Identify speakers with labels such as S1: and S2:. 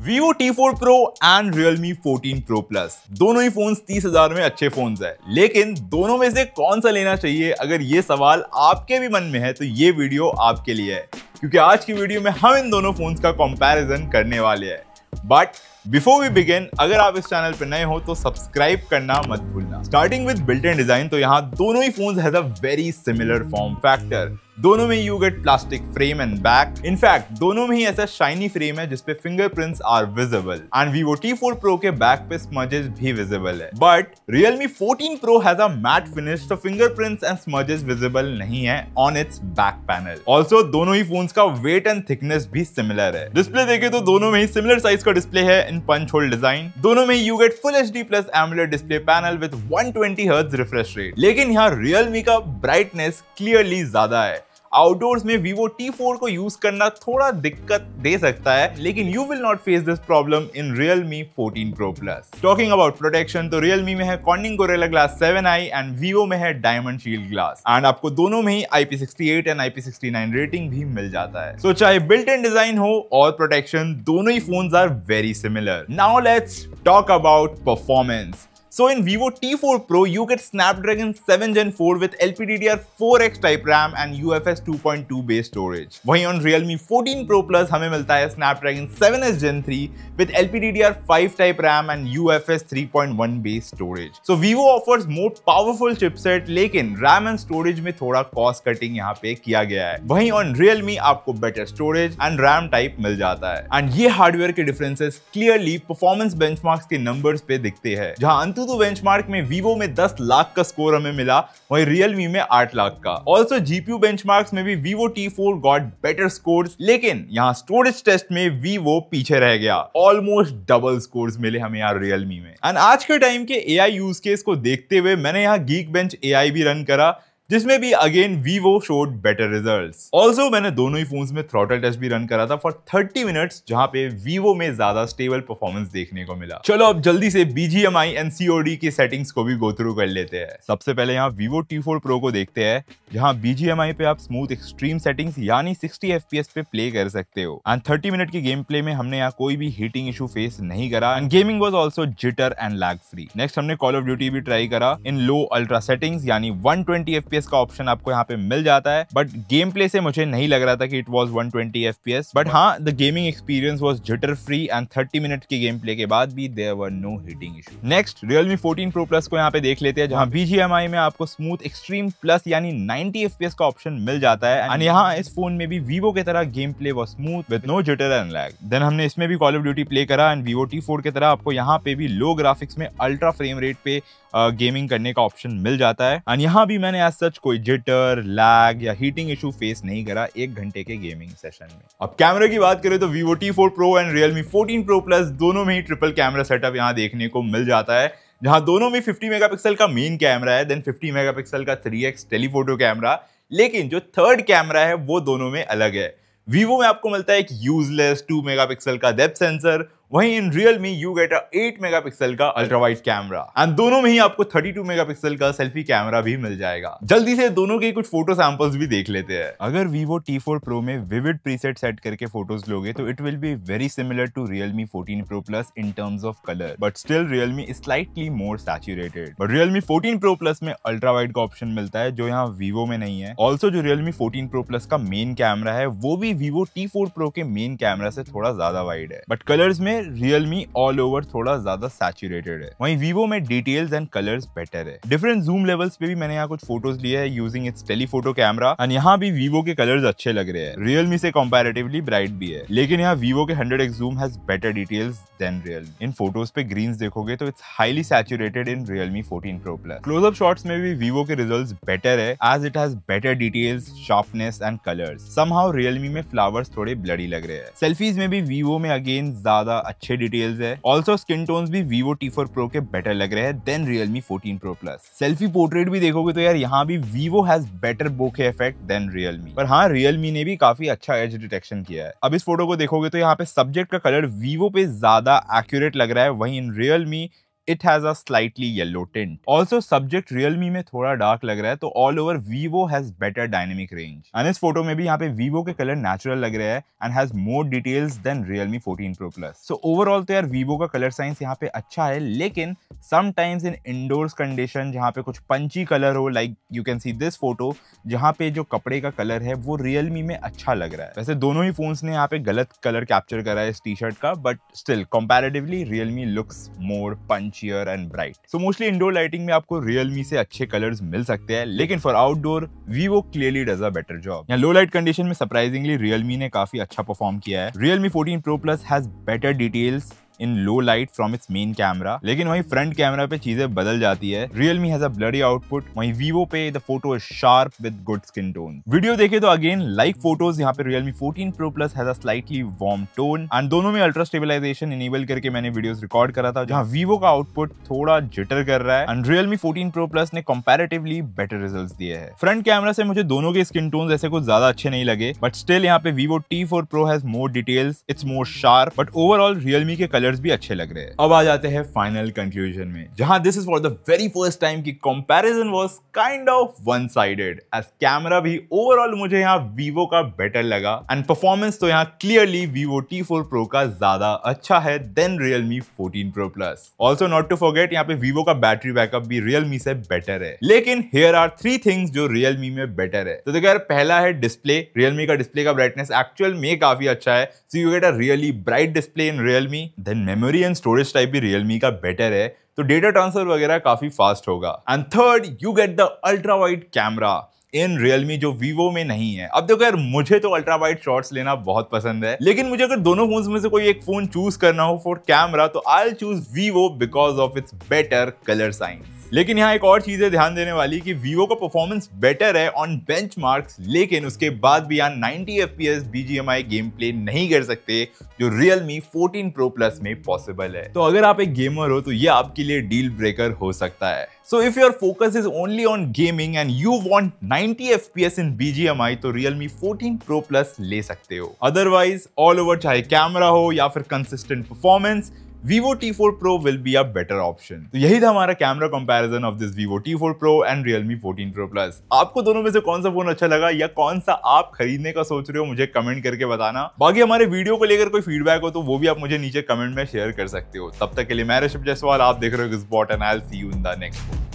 S1: Vivo T4 Pro and Realme 14 Pro Plus दोनों ही phones 30,000 में अच्छे फोन्स है, लेकिन दोनों में से कौन सा लेना चाहिए अगर ये सवाल आपके भी मन में है तो ये वीडियो आपके लिए है, क्योंकि आज की वीडियो में हम इन दोनों फोन्स का कंपैरिजन करने वाले हैं। बट बिफोर वी बिगिन, अगर आप इस चैनल पर नए हो तो सब्सक्राइब करना मत भूलना। Starting with built in design, तो यहाँ दोनों ही phones has a very similar form factor. दोनों में you get plastic frame and back. In fact दोनों में ही ऐसा शाइनी फ्रेम है जिसपे fingerprints are visible and Vivo T4 Pro के बैक पे स्मजेस भी विजिबल है। बट Realme 14 Pro हैज अ मैट फिनिश, तो फिंगरप्रिंट्स एंड स्मजेस विजिबल नहीं है on its back panel. Also दोनों ही फोन्स का वेट एंड थिकनेस भी सिमिलर है। डिस्प्ले देखे तो दोनों में ही सिमिलर साइज का डिस्प्ले है इन पंच होल डिजाइन। दोनों में you get full HD plus AMOLED display panel with 120 hertz refresh rate, लेकिन यहाँ Realme का ब्राइटनेस क्लियरली ज्यादा है। आउटडोर्स में Vivo T4 को यूज करना थोड़ा दिक्कत दे सकता है, लेकिन you will not face this problem in Realme 14 Pro Plus। Talking about protection, तो Realme में है Corning Gorilla Glass 7i and Vivo में है Diamond Shield Glass एंड आपको दोनों में ही IP68 एंड IP69 रेटिंग भी मिल जाता है। सो चाहे बिल्ट इन डिजाइन हो और प्रोटेक्शन, दोनों ही phones are very similar. Now let's talk about performance. So in Vivo T4 Pro, you get Snapdragon 7 Gen 4 with LPDDR4X type RAM and UFS 2.2 base storage. वहीं on Realme 14 Pro Plus हमें मिलता है Snapdragon 7S Gen 3 with LPDDR5 type RAM and UFS 3.1 base storage. So Vivo offers more powerful chipset, लेकिन RAM and storage में थोड़ा cost cutting यहाँ पे किया गया है। वहीं on Realme आपको better storage and RAM type मिल जाता है। And ये hardware के differences clearly performance benchmarks के numbers पे दिखते हैं, जहाँ तो बेंचमार्क में Vivo में 10 लाख का स्कोर हमें मिला, वहीं Realme में 8 लाख का। ऑल्सो GPU बेंचमार्क्स में भी Vivo T4 got better scores, लेकिन यहाँ स्टोरेज टेस्ट में Vivo पीछे रह गया। ऑलमोस्ट डबल स्कोर्स मिले हमें यहाँ Realme में। एंड आज के टाइम के AI यूज केस को देखते हुए मैंने यहाँ Geekbench AI भी रन करा, जिसमें भी again Vivo showed better results. Also मैंने दोनों ही फोन्स में थ्रॉटल टेस्ट भी रन करा था फॉर 30 मिनट्स, जहां पे Vivo में ज्यादा स्टेबल परफॉर्मेंस देखने को मिला। चलो अब जल्दी से BGMI एंड COD की सेटिंग्स को भी गो थ्रू कर लेते हैं। सबसे पहले यहाँ Vivo T4 Pro को देखते हैं, जहां BGMI पे आप स्मूथ एक्सट्रीम सेटिंग्स यानी 60 FPS पे प्ले कर सकते हो एंड 30 मिनट की गेम प्ले में हमने यहाँ कोई भी हीटिंग इशू फेस नहीं करा and gaming was also jitter and lag free. Next हमने कॉल ऑफ ड्यूटी भी ट्राई करा इन लो अल्ट्रा सेटिंग्स, यानी 120 FPS का ऑप्शन आपको यहाँ पे मिल जाता है, बट गेम प्ले से मुझे नहीं लग रहा था कि इट वाज 120 FPS, बट हाँ the gaming experience was jitter free and 30 minute की गेम प्ले के बाद भी there were no heating issue. Next Realme 14 Pro Plus को यहाँ पे देख लेते हैं, जहाँ BGMI में आपको स्मूथ एक्सट्रीम प्लस यानी 90 FPS का ऑप्शन मिल जाता है एंड यहाँ इस फोन में भी Vivo की तरह game play was smooth with no jitter and lag. Then हमने इसमें भी कॉल ऑफ ड्यूटी प्ले करा एंड Vivo T4 की तरह आपको यहाँ पे भी लो ग्राफिक्स में अल्ट्रा फ्रेम रेट पे गेमिंग करने का ऑप्शन मिल जाता है एंड यहाँ भी मैंने एज सच कोई जिटर, लैग या हीटिंग इशू फेस नहीं करा 1 घंटे के गेमिंग सेशन में। अब कैमरा की बात करें तो Vivo T4 Pro and Realme 14 Pro Plus दोनों में ही ट्रिपल कैमरा सेटअप यहाँ देखने को मिल जाता है, जहां दोनों में 50 मेगापिक्सल का मेन कैमरा है, देन 50 मेगापिक्सल का 3x टेलीफोटो कैमरा, लेकिन जो थर्ड कैमरा है वो दोनों में अलग है। Vivo में आपको मिलता है एक यूजलेस 2 मेगापिक्सल का डेप्थ सेंसर, वहीं इन Realme यू गेट 8 मेगापिक्सल का अल्ट्रा वाइड कैमरा एंड दोनों में ही आपको 32 मेगापिक्सल का सेल्फी कैमरा भी मिल जाएगा। जल्दी से दोनों के कुछ फोटो सैंपल्स भी देख लेते हैं। अगर Vivo T4 Pro में विविड प्रीसेट सेट करके फोटोज लोगे तो it will be very similar to Realme 14 Pro Plus in terms of colour, but still Realme is slightly more saturated. But Realme 14 Pro Plus में ultra wide का option मिलता है, जो यहाँ Vivo में नहीं है। ऑल्सो जो Realme 14 Pro Plus का मेन कैमरा है वो भी Vivo T4 Pro के मेन कैमरा से थोड़ा ज्यादा वाइड है, बट कलर्स में Realme ऑल ओवर थोड़ा ज्यादा सैचुरेटेड है। वहीं Vivo में डिटेल्स एंड कलर्स बेटर है। डिफरेंट जूम लेवल्स पे भी मैंने यहाँ कुछ फोटोज लिए है using its telephoto camera and यहाँ भी Vivo के कलर्स अच्छे लग रहे हैं। Realme से कंपैरेटिवली ब्राइट भी है, लेकिन यहाँ Vivo के 100x zoom has better details than Realme। इन फोटोज पे ग्रीन्स देखोगे तो it's highly saturated in Realme 14 Pro Plus। Close up shots में भी Vivo के रिजल्ट्स बेटर है as it has better details, sharpness and colours. Somehow Realme में flowers थोड़े ब्लडी लग रहे हैं। सेल्फीज में भी Vivo में अगेन ज्यादा अच्छे डिटेल्स है। ऑल्सो स्किन टोन्स भी Vivo T4 Pro के बेटर लग रहे हैं than Realme 14 Pro Plus। Selfie portrait भी देखोगे तो यार यहाँ भी Vivo has better bokeh effect than Realme, पर हाँ Realme ने भी काफी अच्छा एज डिटेक्शन किया है। अब इस फोटो को देखोगे तो यहाँ पे सब्जेक्ट का कलर Vivo पे ज्यादा एक्यूरेट लग रहा है, वहीं इन Realme it has a slightly yellow tint. Also subject Realme में थोड़ा डार्क लग रहा है, तो all over Vivo has better dynamic range. And इस फोटो में भी यहाँ पे Vivo के कलर नेचुरल लग रहे हैं and has more details than Realme 14 Pro Plus. So overall तो यार Vivo का कलर साइंस यहाँ पे अच्छा है, लेकिन sometimes in indoors condition जहाँ पे कुछ पंची कलर हो, like you can see this photo, जहाँ पे जो कपड़े का कलर है वो Realme में अच्छा लग रहा है। वैसे दोनों ही फोन्स ने यहाँ पे गलत कलर कैप्चर करा है इस टी शर्ट का, but still comparatively Realme looks more punchier and bright. So mostly indoor lighting में आपको Realme से अच्छे कलर्स मिल सकते हैं, लेकिन for outdoor Vivo clearly does a better job. यहाँ लो लाइट कंडीशन में सरप्राइजिंगली Realme ने काफी अच्छा परफॉर्म किया है। Realme 14 Pro Plus has better details in low light from its main camera, लेकिन वहीं फ्रंट कैमरा पे चीजें बदल जाती है। Realme has a blurry output, वहीं Vivo पे the photo is sharp with good skin tone. Video देखे तो अगेन लाइक फोटोज यहाँ पे Realme 14 Pro Plus has a slightly warm tone and दोनों में अल्ट्रा स्टेबलाइजेशन इनेबल करके मैंने वीडियोस रिकॉर्ड करा था, जहाँ Vivo का आउटपुट थोड़ा जिटर कर रहा है एंड Realme 14 Pro Plus ने कंपैरेटिवली बेटर रिजल्ट्स दिए हैं। फ्रंट कैमरा से मुझे दोनों के स्किन टोन्स ऐसे कुछ ज्यादा अच्छे नहीं लगे, बट स्टिल यहाँ पे Vivo T4 Pro has more details, it's more sharp, but overall Realme के कलर्स भी अच्छे लग रहे हैं। अब आ जाते हैं फाइनल कंक्लूजन में, जहां this is for the very first time की comparison was kind of one sided, as camera भी ओवरऑल मुझे यहाँ Vivo का बेटर लगा एंड परफॉर्मेंस तो यहाँ क्लियरली Vivo T4 Pro का ज्यादा अच्छा है than Realme 14 Pro Plus। Also not to forget यहाँ पे Vivo का बैटरी बैकअप भी Realme से बेटर है, लेकिन हियर आर 3 थिंग्स जो Realme में बेटर है। तो देखो यार, पहला है डिस्प्ले। Realme का डिस्प्ले का ब्राइटनेस एक्चुअल में काफी अच्छा है, so you get a really bright display in Realme। Then memory and storage type भी Realme का बेटर है, तो डेटा ट्रांसफर वगैरह काफी फास्ट होगा। And third, you get the ultra wide camera in Realme जो Vivo में नहीं है। अब देखो यार, मुझे तो अल्ट्रा वाइड शॉट्स लेना बहुत पसंद है, लेकिन मुझे अगर दोनों फोन्स में से कोई एक फोन चूज करना हो फॉर कैमरा तो I will choose Vivo because of its better colour science. लेकिन यहाँ एक और चीज है ध्यान देने वाली कि Vivo का परफॉर्मेंस बेटर है ऑन बेंचमार्क्स, लेकिन उसके बाद भी यहाँ 90 FPS BGMI गेम प्ले नहीं कर सकते जो Realme 14 Pro Plus में पॉसिबल है। तो अगर आप एक गेमर हो तो ये आपके लिए डील ब्रेकर हो सकता है। So if your focus is only on gaming and you want 90 FPS in BGMI तो Realme 14 Pro Plus ले सकते हो। Otherwise all over चाहे कैमरा हो या फिर consistent performance, Vivo T4 Pro will be a better option। तो यही था हमारा camera comparison of this Vivo T4 Pro and Realme 14 Pro Plus। आपको दोनों में से कौन सा फोन अच्छा लगा या कौन सा आप खरीदने का सोच रहे हो, मुझे कमेंट करके बताना। बाकी हमारे वीडियो को लेकर कोई फीडबैक हो तो वो भी आप मुझे नीचे कमेंट में शेयर कर सकते हो। तब तक के लिए मैं ऋषभ जायसवाल, आप देख रहे हो Gizbot and I'll see you in the next one।